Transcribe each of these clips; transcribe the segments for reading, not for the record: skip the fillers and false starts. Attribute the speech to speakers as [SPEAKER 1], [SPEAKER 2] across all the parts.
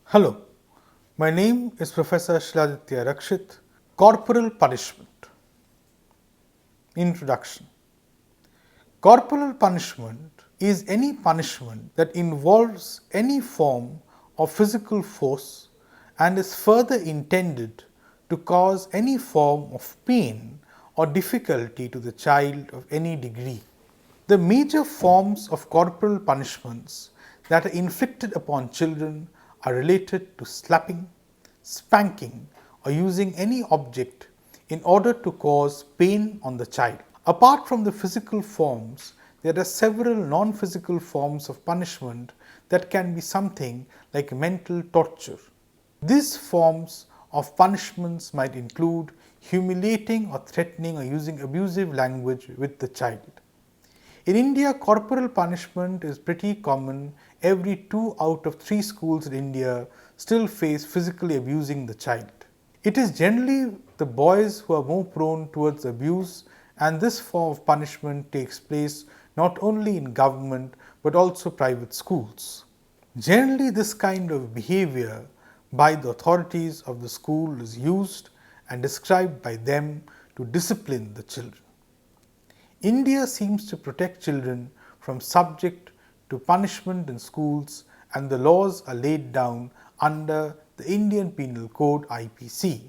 [SPEAKER 1] Hello, my name is Professor Shiladitya Rakshit. Corporal punishment. Introduction. Corporal punishment is any punishment that involves any form of physical force and is further intended to cause any form of pain or difficulty to the child of any degree. The major forms of corporal punishments that are inflicted upon children are related to slapping, spanking, or using any object in order to cause pain on the child. Apart from the physical forms, there are several non-physical forms of punishment that can be something like mental torture. These forms of punishments might include humiliating or threatening or using abusive language with the child. In India, corporal punishment is pretty common. Every 2 out of 3 schools in India still face physically abusing the child. It is generally the boys who are more prone towards abuse, and this form of punishment takes place not only in government but also private schools. Generally, this kind of behavior by the authorities of the school is used and described by them to discipline the children. India seems to protect children from subject to punishment in schools, and the laws are laid down under the Indian Penal Code (IPC).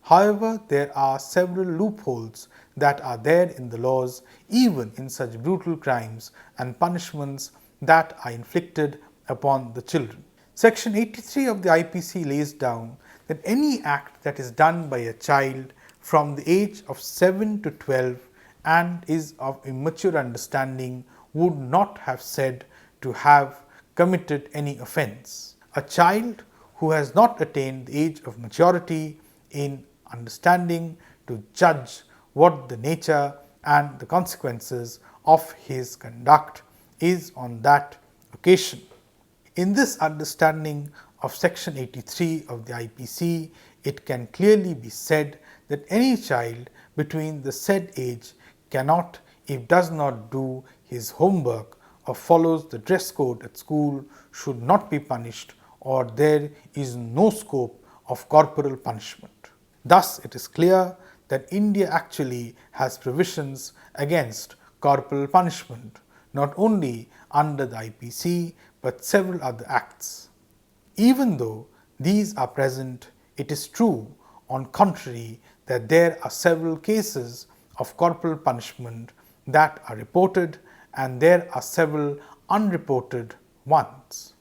[SPEAKER 1] However, there are several loopholes that are there in the laws even in such brutal crimes and punishments that are inflicted upon the children. Section 83 of the IPC lays down that any act that is done by a child from the age of 7 to 12 and is of immature understanding would not have said to have committed any offence. A child who has not attained the age of maturity in understanding to judge what the nature and the consequences of his conduct is on that occasion. In this understanding of section 83 of the IPC, it can clearly be said that any child between the said age cannot, if does not do his homework or follows the dress code at school, should not be punished, or there is no scope of corporal punishment. Thus, it is clear that India actually has provisions against corporal punishment, not only under the IPC but several other acts. Even though these are present, it is true, on contrary, that there are several cases of corporal punishment that are reported and there are several unreported ones,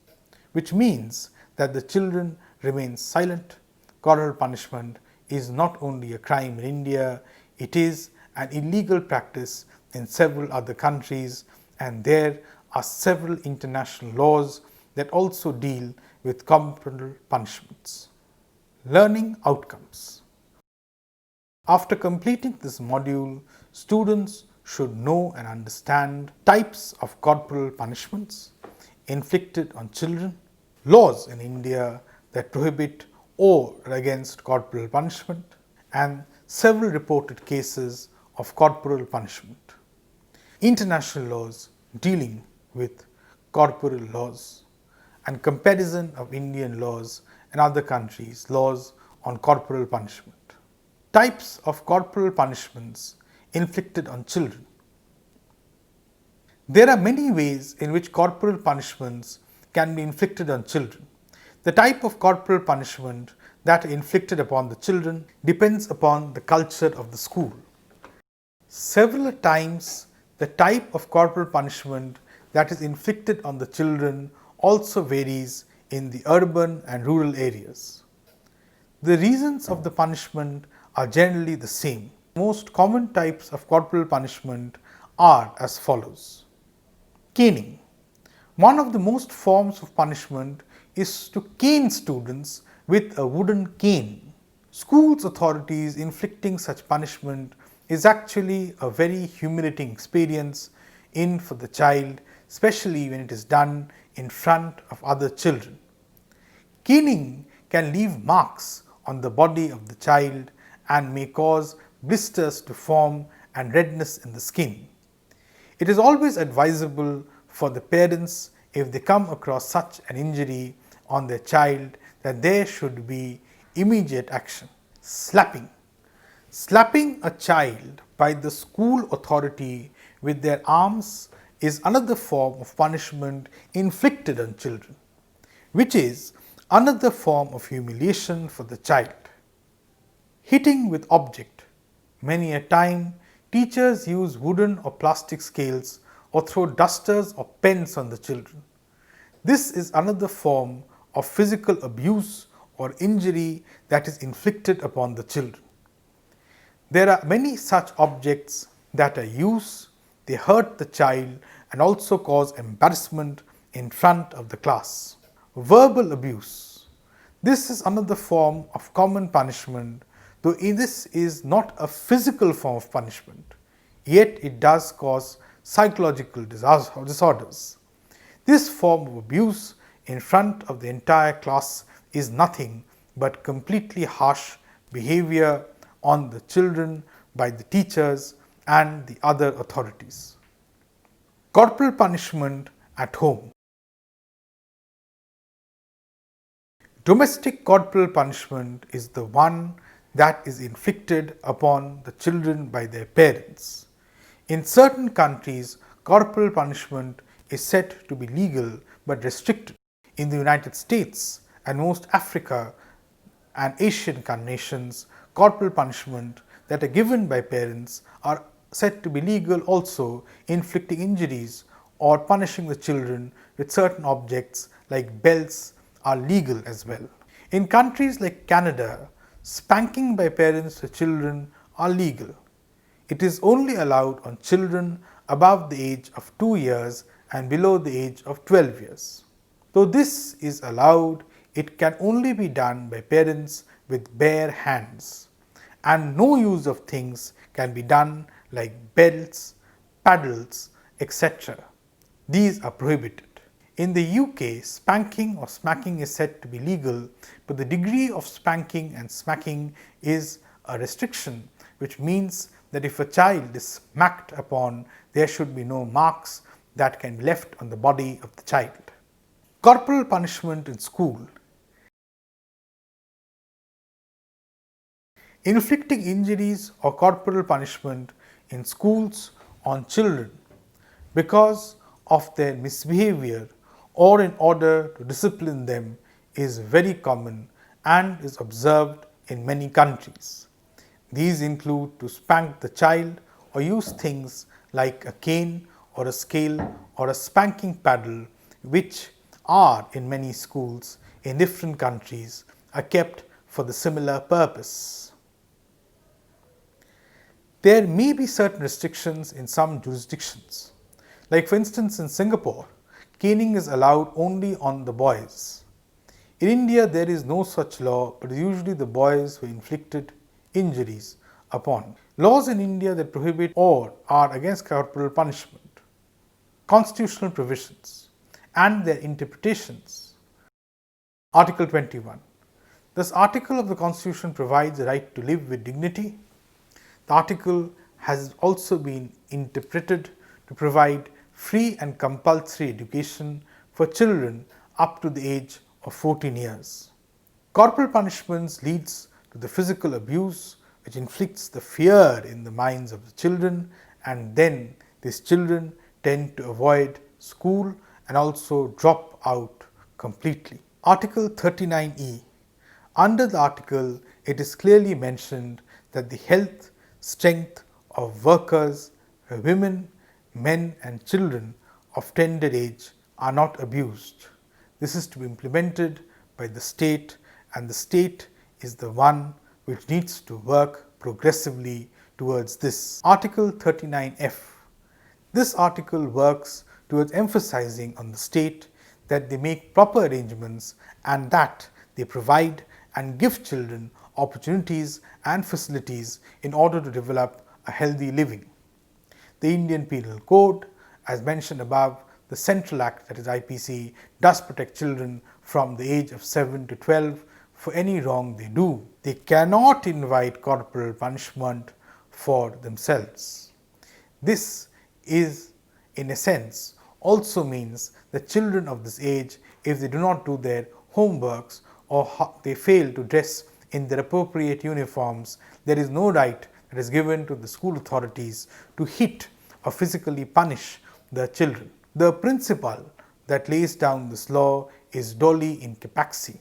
[SPEAKER 1] which means that the children remain silent. Corporal punishment is not only a crime in India, it is an illegal practice in several other countries, and there are several international laws that also deal with corporal punishments. Learning outcomes. After completing this module, students should know and understand types of corporal punishments inflicted on children, laws in India that prohibit or against corporal punishment, and several reported cases of corporal punishment. International laws dealing with corporal laws and comparison of Indian laws and other countries' laws on corporal punishment. Types of corporal punishments inflicted on children. There are many ways in which corporal punishments can be inflicted on children. The type of corporal punishment that are inflicted upon the children depends upon the culture of the school. Several times, the type of corporal punishment that is inflicted on the children also varies in the urban and rural areas. The reasons of the punishment are generally the same. Most common types of corporal punishment are as follows. Caning. One of the most forms of punishment is to cane students with a wooden cane. Schools authorities inflicting such punishment is actually a very humiliating experience for the child, especially when it is done in front of other children. Caning can leave marks on the body of the child and may cause blisters to form and redness in the skin. It is always advisable for the parents, if they come across such an injury on their child that there should be immediate action. Slapping. Slapping a child by the school authority with their arms is another form of punishment inflicted on children, which is another form of humiliation for the child. Hitting with object. Many a time, teachers use wooden or plastic scales or throw dusters or pens on the children. This is another form of physical abuse or injury that is inflicted upon the children. There are many such objects that are used, they hurt the child and also cause embarrassment in front of the class. Verbal abuse. This is another form of common punishment, though this is not a physical form of punishment, yet it does cause psychological disorders. This form of abuse in front of the entire class is nothing but completely harsh behavior on the children by the teachers and the other authorities. Corporal punishment at home. Domestic corporal punishment is the one that is inflicted upon the children by their parents. In certain countries, corporal punishment is said to be legal but restricted. In the United States and most Africa and Asian nations, corporal punishment that are given by parents are said to be legal also, inflicting injuries or punishing the children with certain objects like belts are legal as well. In countries like Canada, spanking by parents to children are legal. It is only allowed on children above the age of 2 years and below the age of 12 years. Though this is allowed, it can only be done by parents with bare hands, and no use of things can be done like belts, paddles, etc. These are prohibited. In the UK, spanking or smacking is said to be legal, but the degree of spanking and smacking is a restriction, which means that if a child is smacked upon, there should be no marks that can be left on the body of the child. Corporal punishment in school. Inflicting injuries or corporal punishment in schools on children because of their misbehavior or in order to discipline them is very common and is observed in many countries. These include to spank the child or use things like a cane or a scale or a spanking paddle, which are in many schools in different countries are kept for the similar purpose. There may be certain restrictions in some jurisdictions. Like for instance in Singapore, caning is allowed only on the boys. In India there is no such law, but usually the boys who inflicted injuries upon. Laws in India that prohibit or are against corporal punishment. Constitutional provisions and their interpretations. Article 21. This article of the Constitution provides the right to live with dignity. The article has also been interpreted to provide free and compulsory education for children up to the age of 14 years. Corporal punishments leads to the physical abuse which inflicts the fear in the minds of the children, and then these children tend to avoid school and also drop out completely. Article 39E. Under the article, it is clearly mentioned that the health, strength of workers, women, men and children of tender age are not abused. This is to be implemented by the state, and the state is the one which needs to work progressively towards this. Article 39F. This article works towards emphasizing on the state that they make proper arrangements and that they provide and give children opportunities and facilities in order to develop a healthy living. The Indian Penal Code, as mentioned above, the Central Act, that is IPC, does protect children from the age of 7 to 12 for any wrong they do. They cannot invite corporal punishment for themselves. This is, in a sense, also means that children of this age, if they do not do their homeworks, or they fail to dress in their appropriate uniforms, there is no right that is given to the school authorities to hit or physically punish the children. The principle that lays down this law is doli in capaxi,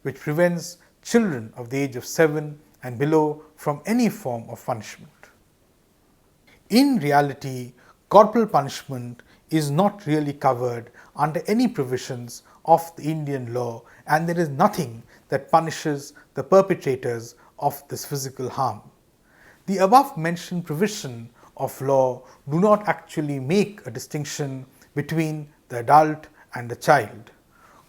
[SPEAKER 1] which prevents children of the age of 7 and below from any form of punishment. In reality, corporal punishment is not really covered under any provisions of the Indian law, and there is nothing that punishes the perpetrators of this physical harm. The above mentioned provision of law do not actually make a distinction between the adult and the child.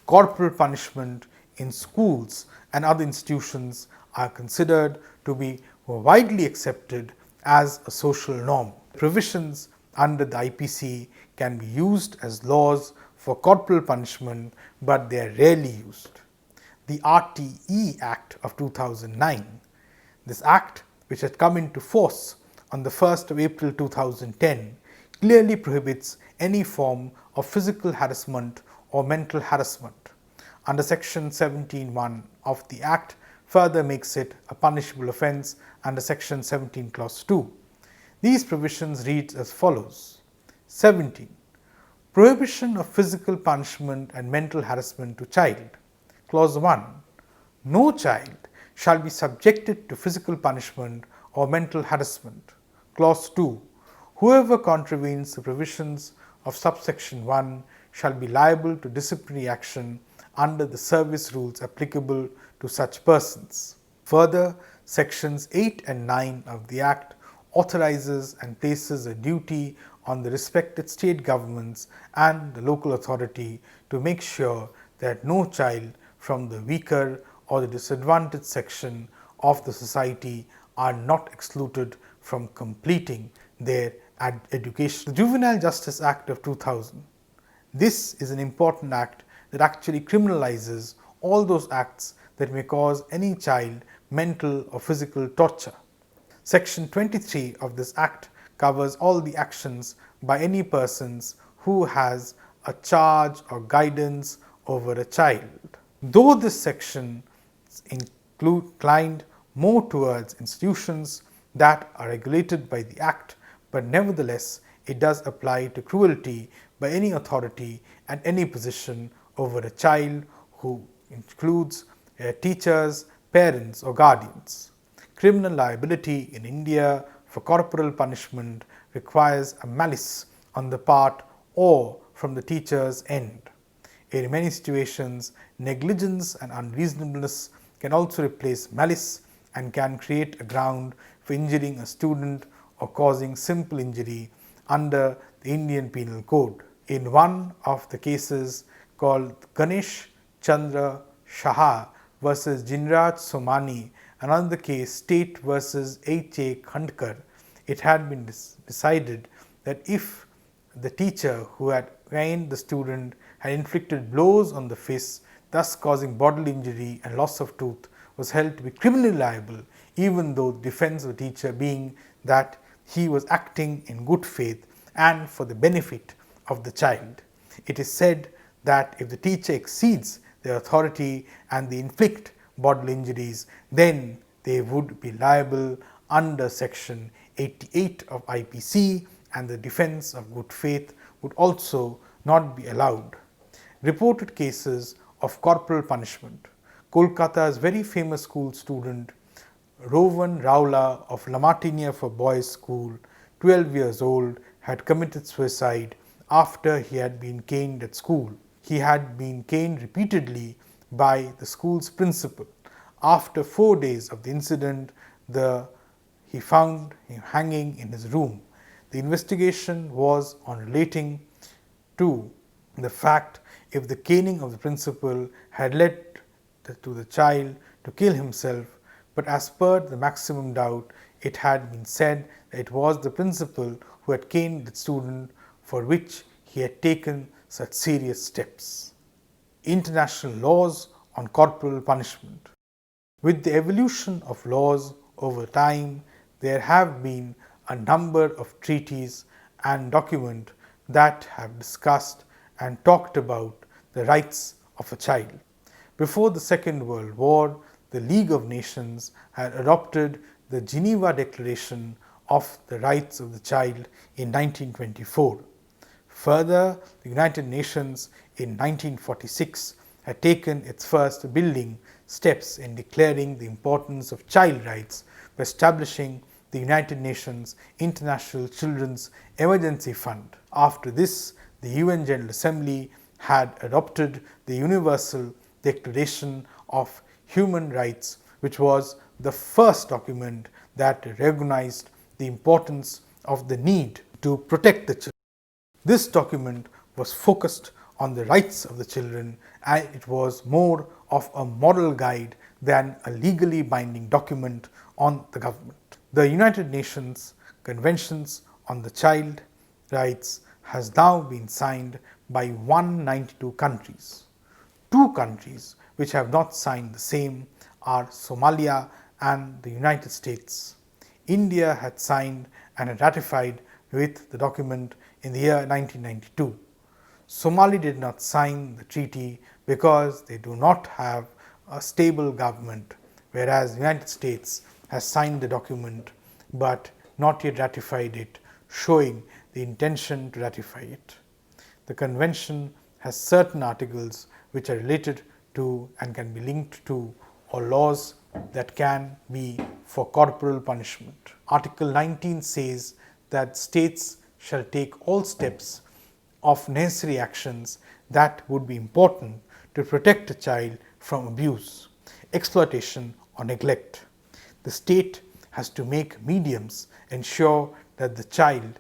[SPEAKER 1] Corporal punishment in schools and other institutions are considered to be widely accepted as a social norm. Provisions under the IPC can be used as laws for corporal punishment, but they are rarely used. The RTE Act of 2009. This act, which had come into force on the 1st of April 2010, clearly prohibits any form of physical harassment or mental harassment. Under section 17(1) of the Act, further makes it a punishable offence under section 17 clause 2. These provisions read as follows. 17. Prohibition of physical punishment and mental harassment to child. Clause 1. No child shall be subjected to physical punishment or mental harassment. Clause 2. Whoever contravenes the provisions of subsection 1 shall be liable to disciplinary action under the service rules applicable to such persons. Further, sections 8 and 9 of the Act authorizes and places a duty on the respected state governments and the local authority to make sure that no child from the weaker or the disadvantaged section of the society are not excluded from completing their education. The Juvenile Justice Act of 2000. This is an important act that actually criminalizes all those acts that may cause any child mental or physical torture. Section 23 of this act covers all the actions by any persons who has a charge or guidance over a child. Though this section inclined more towards institutions that are regulated by the Act, but nevertheless it does apply to cruelty by any authority at any position over a child, who includes teachers, parents or guardians. Criminal liability in India for corporal punishment requires a malice on the part or from the teacher's end. In many situations, negligence and unreasonableness can also replace malice and can create a ground for injuring a student or causing simple injury under the Indian Penal Code. In one of the cases called Ganesh Chandra Shah versus Jinraj Somani, another case State versus H.A. Khandkar, it had been decided that if the teacher who had trained the student had inflicted blows on the face, thus causing bodily injury and loss of tooth, was held to be criminally liable, even though the defense of the teacher being that he was acting in good faith and for the benefit of the child. It is said that if the teacher exceeds their authority and they inflict bodily injuries, then they would be liable under section 88 of IPC, and the defense of good faith would also not be allowed. Reported cases of corporal punishment. Kolkata's very famous school student Rowan Raula of La Martiniere for Boys School, 12 years old, had committed suicide after he had been caned at school. He had been caned repeatedly by the school's principal. After 4 days of the incident, he found him hanging in his room. The investigation was on relating to the fact if the caning of the principal had led to the child to kill himself, but as per the maximum doubt, it had been said that it was the principal who had caned the student, for which he had taken such serious steps. International laws on corporal punishment. With the evolution of laws over time, there have been a number of treaties and documents that have discussed and talked about the rights of a child. Before the Second World War, the League of Nations had adopted the Geneva Declaration of the Rights of the Child in 1924. Further, the United Nations in 1946 had taken its first building steps in declaring the importance of child rights by establishing the United Nations International Children's Emergency Fund. After this, the UN General Assembly had adopted the Universal Declaration of Human Rights, which was the first document that recognized the importance of the need to protect the children. This document was focused on the rights of the children, and it was more of a moral guide than a legally binding document on the government. The United Nations Conventions on the Child Rights has now been signed by 192 countries. 2 countries which have not signed the same are Somalia and the United States. India had signed and had ratified with the document in the year 1992. Somalia did not sign the treaty because they do not have a stable government, whereas the United States has signed the document but not yet ratified it, showing the intention to ratify it. The convention has certain articles which are related to and can be linked to or laws that can be for corporal punishment. Article 19 says that states shall take all steps of necessary actions that would be important to protect a child from abuse, exploitation or neglect. The state has to make mediums ensure that the child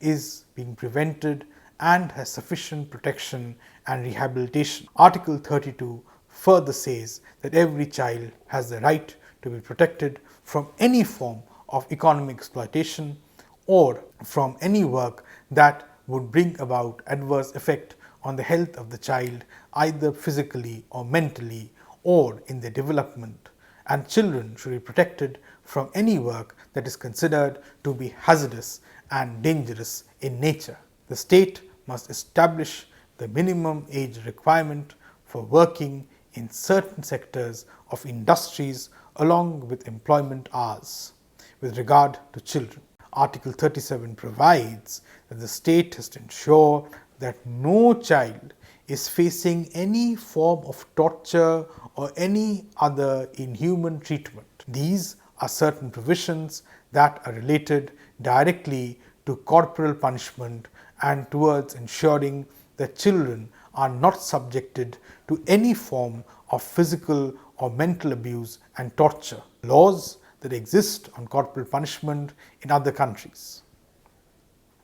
[SPEAKER 1] is being prevented and has sufficient protection and rehabilitation. Article 32 further says that every child has the right to be protected from any form of economic exploitation or from any work that would bring about adverse effect on the health of the child, either physically or mentally or in their development, and children should be protected from any work that is considered to be hazardous and dangerous in nature. The state must establish the minimum age requirement for working in certain sectors of industries along with employment hours with regard to children. Article 37 provides that the state has to ensure that no child is facing any form of torture or any other inhuman treatment. These are certain provisions that are related directly to corporal punishment and towards ensuring that children are not subjected to any form of physical or mental abuse and torture. Laws that exist on corporal punishment in other countries.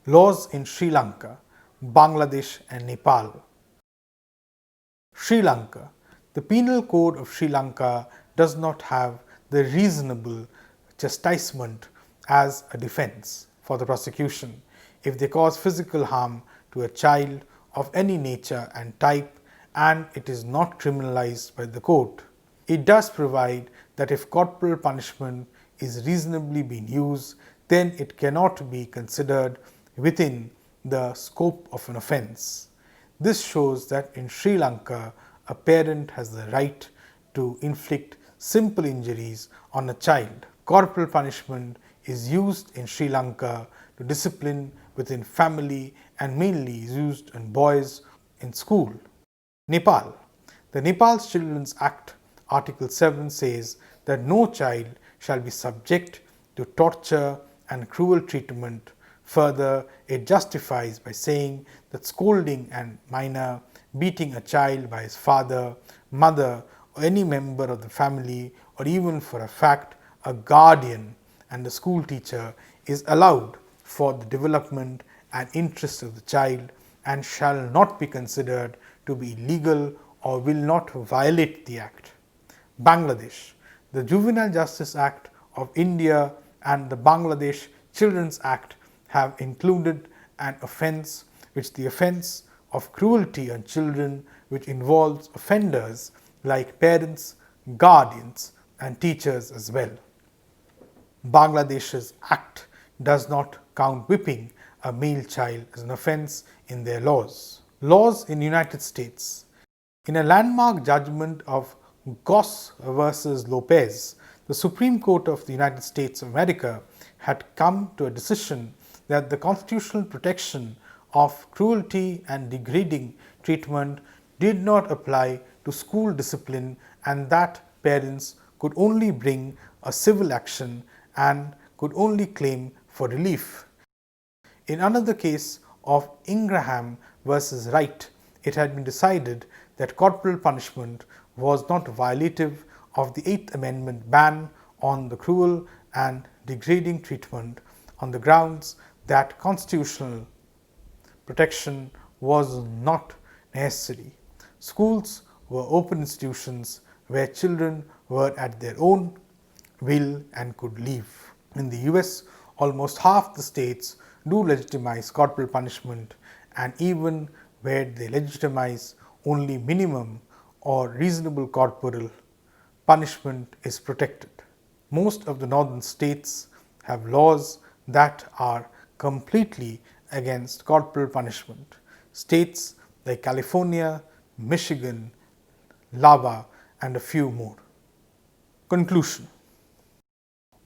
[SPEAKER 1] Laws in Sri Lanka, Bangladesh and Nepal. Sri Lanka. The Penal Code of Sri Lanka does not have the reasonable chastisement as a defense for the prosecution if they cause physical harm to a child of any nature and type, and it is not criminalized by the court. It does provide that if corporal punishment is reasonably being used, then it cannot be considered within the scope of an offence. This shows that in Sri Lanka, a parent has the right to inflict simple injuries on a child. Corporal punishment is used in Sri Lanka to discipline within family and mainly is used on boys in school. Nepal. The Nepal's Children's Act, Article 7 says that no child shall be subject to torture and cruel treatment. Further, it justifies by saying that scolding a minor, beating a child by his father, mother or any member of the family, or even for a fact a guardian and a school teacher, is allowed for the development and interests of the child and shall not be considered to be illegal or will not violate the Act. Bangladesh. The Juvenile Justice Act of India and the Bangladesh Children's Act have included an offence which the offence of cruelty on children, which involves offenders like parents, guardians and teachers as well. Bangladesh's Act does not count whipping a male child as an offence in their laws. Laws in United States. In a landmark judgment of Goss versus Lopez, the Supreme Court of the United States of America had come to a decision that the constitutional protection of cruelty and degrading treatment did not apply to school discipline, and that parents could only bring a civil action and could only claim for relief. In another case of Ingraham versus Wright, it had been decided that corporal punishment was not violative of the Eighth Amendment ban on the cruel and degrading treatment on the grounds that constitutional protection was not necessary. Schools were open institutions where children were at their own will and could leave. In the US, almost half the states do legitimize corporal punishment, and even where they legitimize only minimum or reasonable corporal punishment is protected. Most of the northern states have laws that are completely against corporal punishment. States like California, Michigan, Lava, and a few more. Conclusion.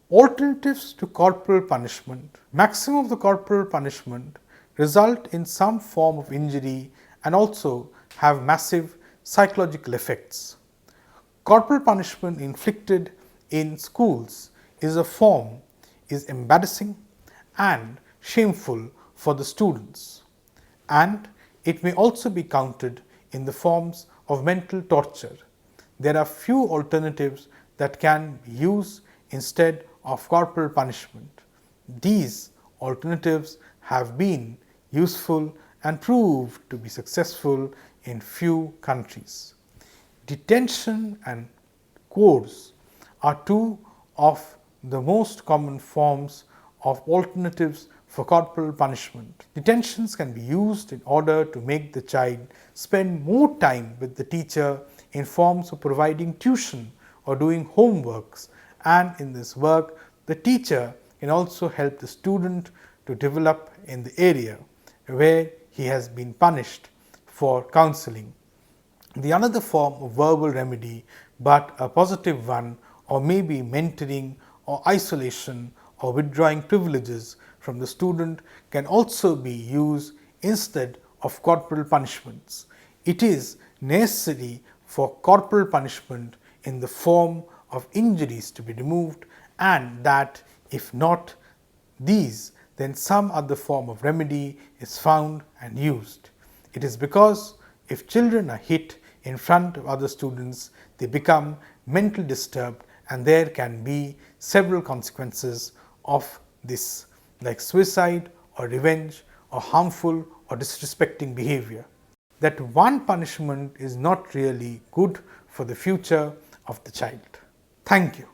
[SPEAKER 1] Alternatives to corporal punishment. Maximum of the corporal punishment result in some form of injury and also have massive psychological effects. Corporal punishment inflicted in schools is embarrassing and shameful for the students, and it may also be counted in the forms of mental torture. There are few alternatives that can be used instead of corporal punishment. These alternatives have been useful and proved to be successful in few countries. Detention and courts are two of the most common forms of alternatives for corporal punishment. Detentions can be used in order to make the child spend more time with the teacher in forms of providing tuition or doing homeworks, and in this work the teacher can also help the student to develop in the area where he has been punished for counseling. The another form of verbal remedy, but a positive one, or maybe mentoring or isolation or withdrawing privileges from the student, can also be used instead of corporal punishments. It is necessary for corporal punishment in the form of injuries to be removed, and that if not these, then some other form of remedy is found and used. It is because if children are hit in front of other students, they become mentally disturbed, and there can be several consequences of this, like suicide or revenge or harmful or disrespecting behavior. That one punishment is not really good for the future of the child. Thank you.